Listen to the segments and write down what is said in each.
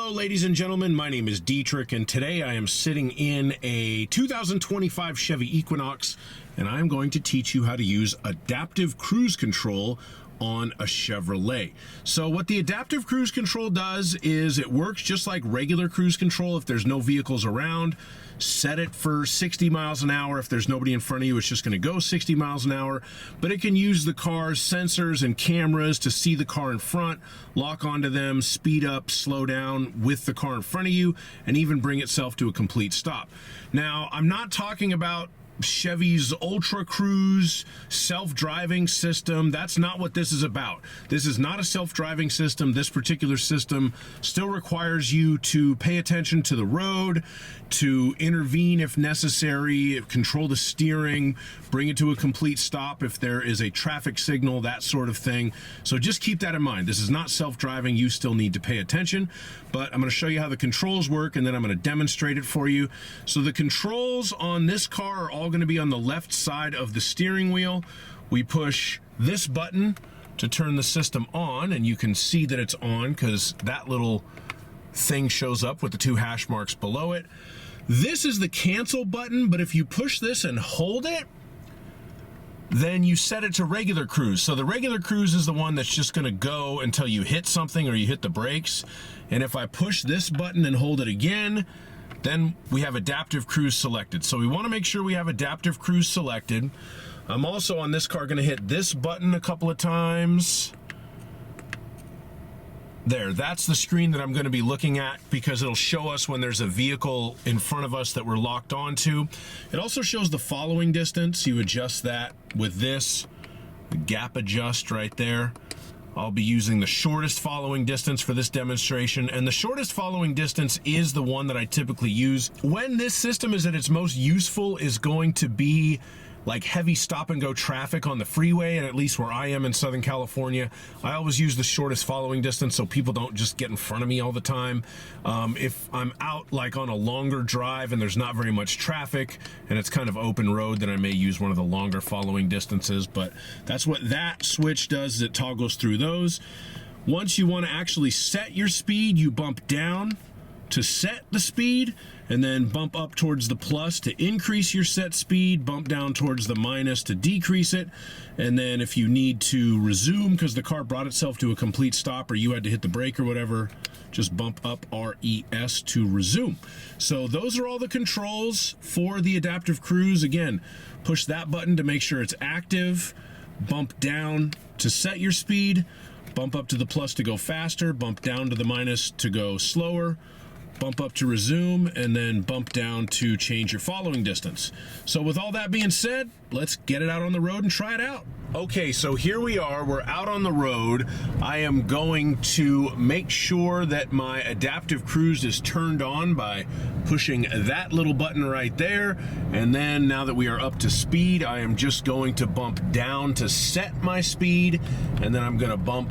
Hello, ladies and gentlemen. My name is Dietrich, and today I am sitting in a 2025 Chevy Equinox, and I'm going to teach you how to use adaptive cruise control on a Chevrolet. So what the adaptive cruise control does is it works just like regular cruise control. If there's no vehicles around, set it for 60 miles an hour. If there's nobody in front of you, it's just going to go 60 miles an hour. But it can use the car's sensors and cameras to see the car in front, lock onto them, speed up, slow down with the car in front of you, and even bring itself to a complete stop. Now, I'm not talking about Chevy's Ultra Cruise self-driving system. That's not what this is about. This is not a self-driving system. This particular system still requires you to pay attention to the road, to intervene if necessary, control the steering, bring it to a complete stop if there is a traffic signal, that sort of thing. So just keep that in mind. This is not self-driving. You still need to pay attention, but I'm going to show you how the controls work, and then I'm going to demonstrate it for you. So the controls on this car are all going to be on the left side of the steering wheel. We push this button to turn the system on, and you can see that it's on because that little thing shows up with the two hash marks below it. This is the cancel button, but if you push this and hold it, then you set it to regular cruise. So the regular cruise is the one that's just going to go until you hit something or you hit the brakes. And if I push this button and hold it again, then we have adaptive cruise selected. So we want to make sure we have adaptive cruise selected. I'm also on this car going to hit this button a couple of times. There, that's the screen that I'm going to be looking at because it'll show us when there's a vehicle in front of us that we're locked onto. It also shows the following distance. You adjust that with this, the gap adjust right there. I'll be using the shortest following distance for this demonstration, and the shortest following distance is the one that I typically use. When this system is at its most useful is going to be like heavy stop and go traffic on the freeway, and at least where I am in Southern California, I always use the shortest following distance so people don't just get in front of me all the time. If I'm out like on a longer drive and there's not very much traffic and it's kind of open road, then I may use one of the longer following distances, but that's what that switch does, is it toggles through those. Once you want to actually set your speed, you bump down to set the speed, and then bump up towards the plus to increase your set speed, bump down towards the minus to decrease it, and then if you need to resume because the car brought itself to a complete stop or you had to hit the brake or whatever, just bump up RES to resume. So those are all the controls for the adaptive cruise. Again, push that button to make sure it's active, bump down to set your speed, bump up to the plus to go faster, bump down to the minus to go slower, bump up to resume, and then bump down to change your following distance. So with all that being said, let's get it out on the road and try it out. Okay, so here we are, we're out on the road. I am going to make sure that my adaptive cruise is turned on by pushing that little button right there. And then now that we are up to speed, I am just going to bump down to set my speed. And then I'm gonna bump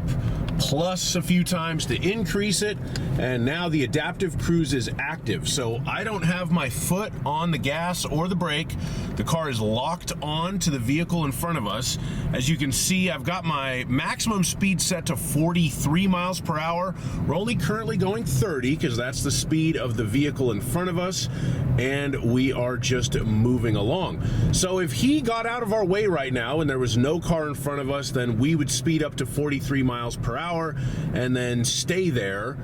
plus a few times to increase it. And now the adaptive cruise is active. So I don't have my foot on the gas or the brake. The car is locked on to the vehicle in front of us. As you can see, I've got my maximum speed set to 43 miles per hour. We're only currently going 30 because that's the speed of the vehicle in front of us, and we are just moving along. So if he got out of our way right now and there was no car in front of us, then we would speed up to 43 miles per hour and then stay there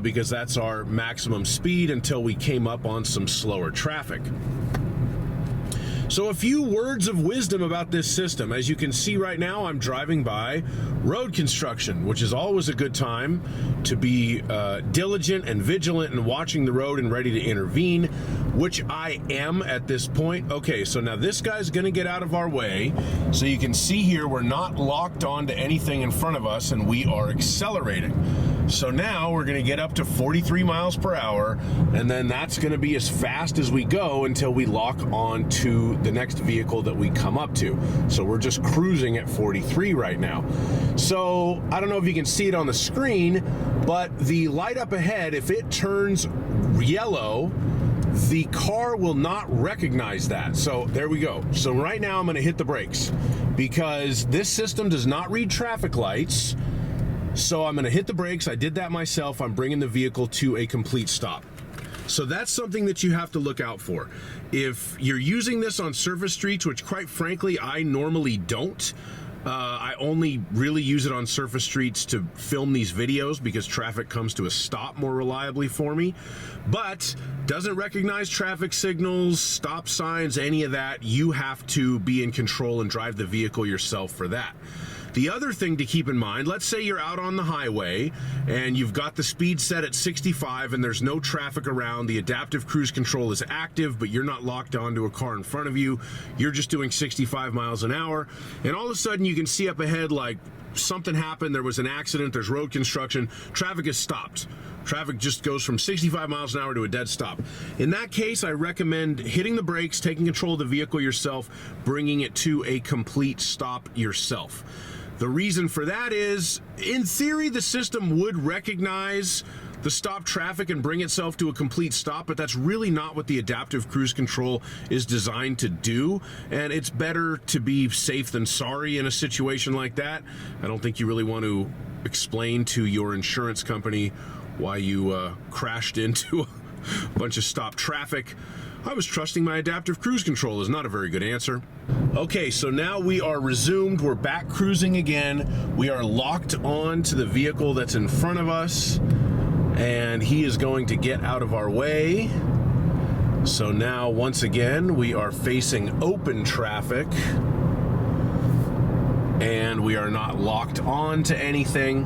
because that's our maximum speed until we came up on some slower traffic. So a few words of wisdom about this system. As you can see right now, I'm driving by road construction, which is always a good time to be diligent and vigilant and watching the road and ready to intervene, which I am at this point. Okay, so now this guy's gonna get out of our way. So you can see here, we're not locked onto anything in front of us and we are accelerating. So now we're gonna get up to 43 miles per hour, and then that's gonna be as fast as we go until we lock on to the next vehicle that we come up to. So we're just cruising at 43 right now. So I don't know if you can see it on the screen, but the light up ahead, if it turns yellow, the car will not recognize that. So there we go. So right now I'm gonna hit the brakes because this system does not read traffic lights. So I'm going to hit the brakes. I did that myself. I'm bringing the vehicle to a complete stop. So that's something that you have to look out for. If you're using this on surface streets, which quite frankly I normally don't, I only really use it on surface streets to film these videos because traffic comes to a stop more reliably for me, but doesn't recognize traffic signals, stop signs, any of that. You have to be in control and drive the vehicle yourself for that. The other thing to keep in mind, let's say you're out on the highway and you've got the speed set at 65 and there's no traffic around, the adaptive cruise control is active, but you're not locked onto a car in front of you, you're just doing 65 miles an hour, and all of a sudden you can see up ahead like something happened, there was an accident, there's road construction, traffic is stopped. Traffic just goes from 65 miles an hour to a dead stop. In that case, I recommend hitting the brakes, taking control of the vehicle yourself, bringing it to a complete stop yourself. The reason for that is, in theory, the system would recognize the stop traffic and bring itself to a complete stop, but that's really not what the adaptive cruise control is designed to do, and it's better to be safe than sorry in a situation like that. I don't think you really want to explain to your insurance company why you crashed into a bunch of stopped traffic. I was trusting my adaptive cruise control is not a very good answer. Okay, so now we are resumed. We're back cruising again. We are locked on to the vehicle that's in front of us, and he is going to get out of our way. So now, once again, we are facing open traffic, and we are not locked on to anything.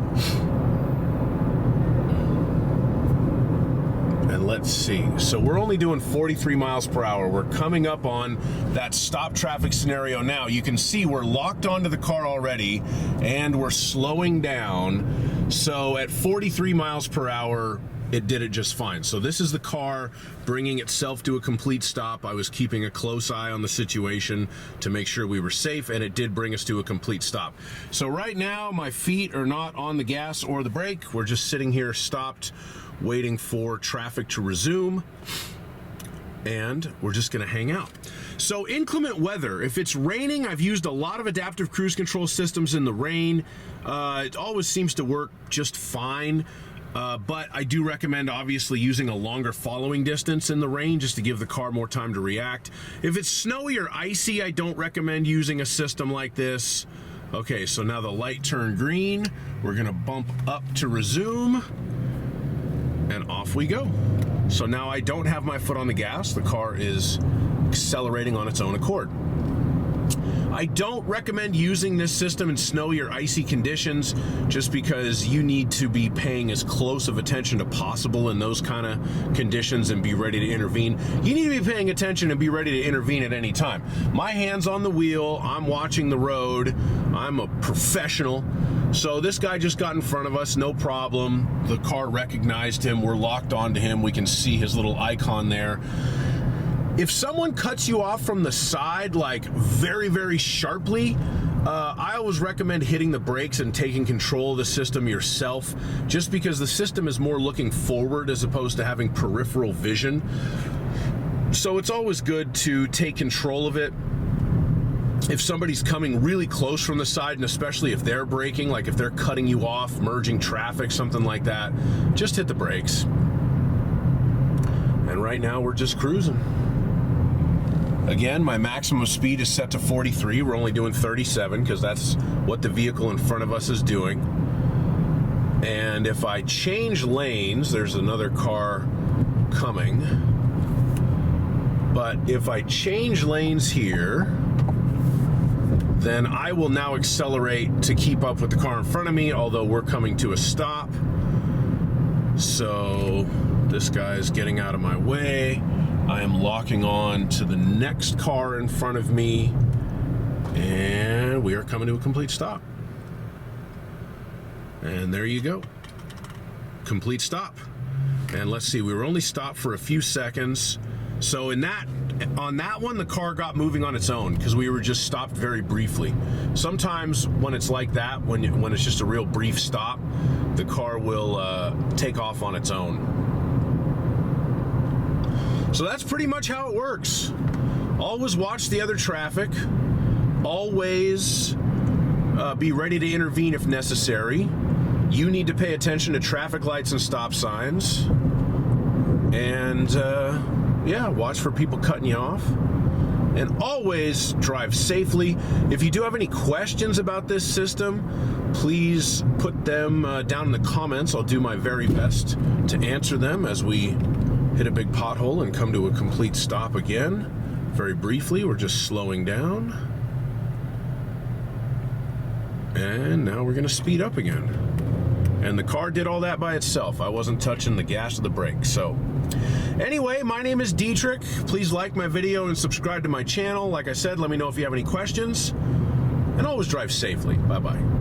And let's see, so we're only doing 43 miles per hour. We're coming up on that stop traffic scenario now. You can see we're locked onto the car already and we're slowing down. So at 43 miles per hour, it did it just fine. So this is the car bringing itself to a complete stop. I was keeping a close eye on the situation to make sure we were safe, and it did bring us to a complete stop. So right now, my feet are not on the gas or the brake. We're just sitting here stopped, waiting for traffic to resume, and we're just gonna hang out. So inclement weather, if it's raining, I've used a lot of adaptive cruise control systems in the rain. It always seems to work just fine. But I do recommend obviously using a longer following distance in the rain just to give the car more time to react. If it's snowy or icy, I don't recommend using a system like this. Okay, so now the light turned green. We're gonna bump up to resume, and off we go. So now I don't have my foot on the gas. The car is accelerating on its own accord. I don't recommend using this system in snowy or icy conditions just because you need to be paying as close of attention to possible in those kind of conditions and be ready to intervene. You need to be paying attention and be ready to intervene at any time. My hand's on the wheel, I'm watching the road, I'm a professional. So this guy just got in front of us, no problem. The car recognized him, we're locked onto him, we can see his little icon there. If someone cuts you off from the side, like very, very sharply, I always recommend hitting the brakes and taking control of the system yourself, just because the system is more looking forward as opposed to having peripheral vision. So it's always good to take control of it. If somebody's coming really close from the side, and especially if they're braking, like if they're cutting you off, merging traffic, something like that, just hit the brakes. And right now we're just cruising. Again, my maximum speed is set to 43. We're only doing 37 because that's what the vehicle in front of us is doing. And if I change lanes, there's another car coming. But if I change lanes here, then I will now accelerate to keep up with the car in front of me, although we're coming to a stop. So this guy's getting out of my way. I am locking on to the next car in front of me, and we are coming to a complete stop. And there you go. Complete stop. And let's see, we were only stopped for a few seconds. So on that one, the car got moving on its own because we were just stopped very briefly. Sometimes when it's like that, when it's just a real brief stop, the car will take off on its own. So that's pretty much how it works. Always watch the other traffic. Always be ready to intervene if necessary. You need to pay attention to traffic lights and stop signs. And, yeah, watch for people cutting you off. And always drive safely. If you do have any questions about this system, please put them down in the comments. I'll do my very best to answer them as we hit a big pothole and come to a complete stop again. Very briefly, we're just slowing down. And now we're going to speed up again. And the car did all that by itself. I wasn't touching the gas or the brake. So anyway, my name is Dietrich. Please like my video and subscribe to my channel. Like I said, let me know if you have any questions. And always drive safely. Bye-bye.